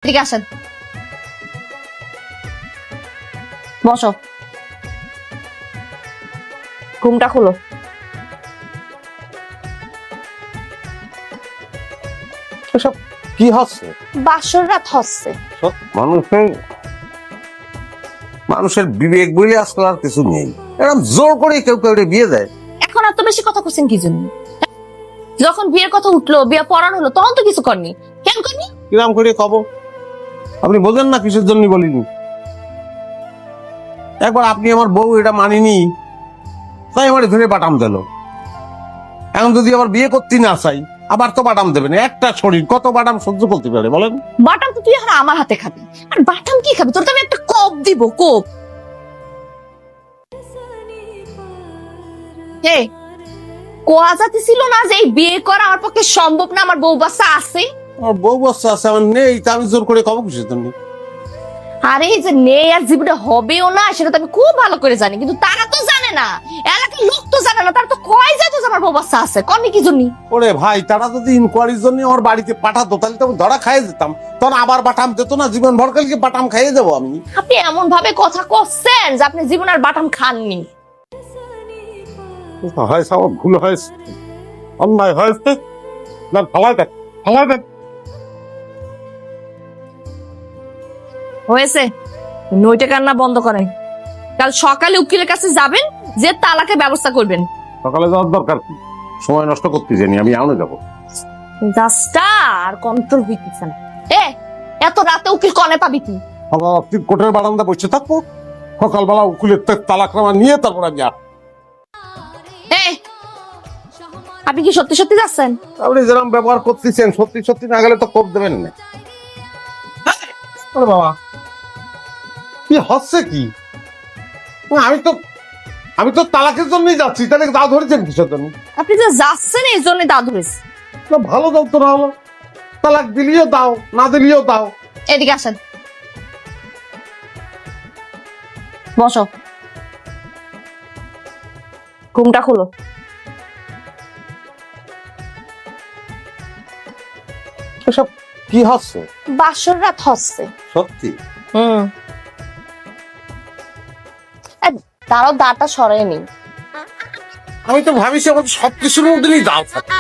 ঠিক আসেন, বসো। ঘুমটা খুলো। এসব কি হচ্ছে? বাসর রাত হচ্ছে। মানুষের বিবেক বলে আজকাল আর কিছু নেই। এরকম জোর করে কেউ কেউ বিয়ে দেয়। এখন এত বেশি কথা করছেন কি জন্য? যখন বিয়ের কথা উঠলো, বিয়ে পড়ানো হলো, তখন তো কিছু করনি। কেন করনি? কিরাম করে কব? আপনি বোঝেন না কিসের জন্য বলিনি? একবার আপনি আমার বউ এটা মানিনি, তাই আমার ধরে বাটাম দিল। এখন যদি আবার বিয়ে করতে না চাই, আবার তো বাটাম দেবেন। একটা শরীর কত বাটাম সহ্য করতে পারে বলেন? বাটাম তো তুই এখন আমার হাতে খাবি। আর বাটাম কি খাবি? তোর তো আমি একটা কোপ দিব, কোপ। হে, কোয়া জাতি ছিল না যে এই বিয়ে করা আমার পক্ষে সম্ভব না, আমার বউ বাচ্চা আছে। আমার বউ বাচ্চা আছে, আমার নেই, তা আমি জোর করে কব কিসের জন্য? আরে এই যে নেই আর জীবনে হবেও না, সেটা তো আমি খুব ভালো করে জানি, কিন্তু তারা তো জানে না, এলাকার লোক তো জানে না। তারা তো কয় যায় তো যে আমার বউ বাচ্চা আছে, কনি কি জন্য? ওরে ভাই, তারা যদি ইনকোয়ারির জন্য আমার বাড়িতে পাঠাতো, তাহলে তো আমি ধরা খাইয়ে যেতাম। তখন আবার বাটাম দিত না, জীবন ভর কালকে বাটাম খাইয়ে যাবো আমি। আপনি এমন ভাবে কথা করছেন যে আপনি জীবন আর বাটাম খাননি। হয়েছে, আমার ভুল হয়েছে, অন্যায় হয়েছে। না, ফালাই দেখ, ফালাই দেখ। হয়েছে, নইটা কান্না বন্ধ করেন। কাল সকালে উকিলের কাছে যাবেন, যে তালাকের ব্যবস্থা করবেন। সকালে যাওয়ার দরকার কি? সময় নষ্ট করতে জানি আমি, এমন যাবো। জাস্টটা আর কন্ট্রোল হইতেছে না। এত রাতে উকিল কনে পাবি তুই? আবার আপনি কোর্টের বারান্দা বসে থাকবো, সকালবেলা উকিলের তালাকনামা নিয়ে তারপর আমি আপনি কি সত্যি সত্যি যাচ্ছেন? আপনি যেরকম ব্যবহার করতেছেন, সত্যি সত্যি না গেলে তো কোপ দেবেন না। আরে বাবা, কি হচ্ছে কি? আমি তো তালাকের জন্যই যাচ্ছি, তাহলে দা ধরেছেন কিসের জন্য? আপনি যে যাচ্ছেন এই জন্য দাদু হয়েছে। ভালো দাও তো, না হলো তালাক দিলিও দাও, না দিলিও দাও। এদিকে আসেন, বসো। ঘুমটা খুলো। এসব কি হচ্ছে? বাসর রাত হচ্ছে। সত্যি? তারাও দাঁড়টা সরাই নি। আমি তো ভাবিছি আমার সবকিছুর মধ্যেই দাও থাকে।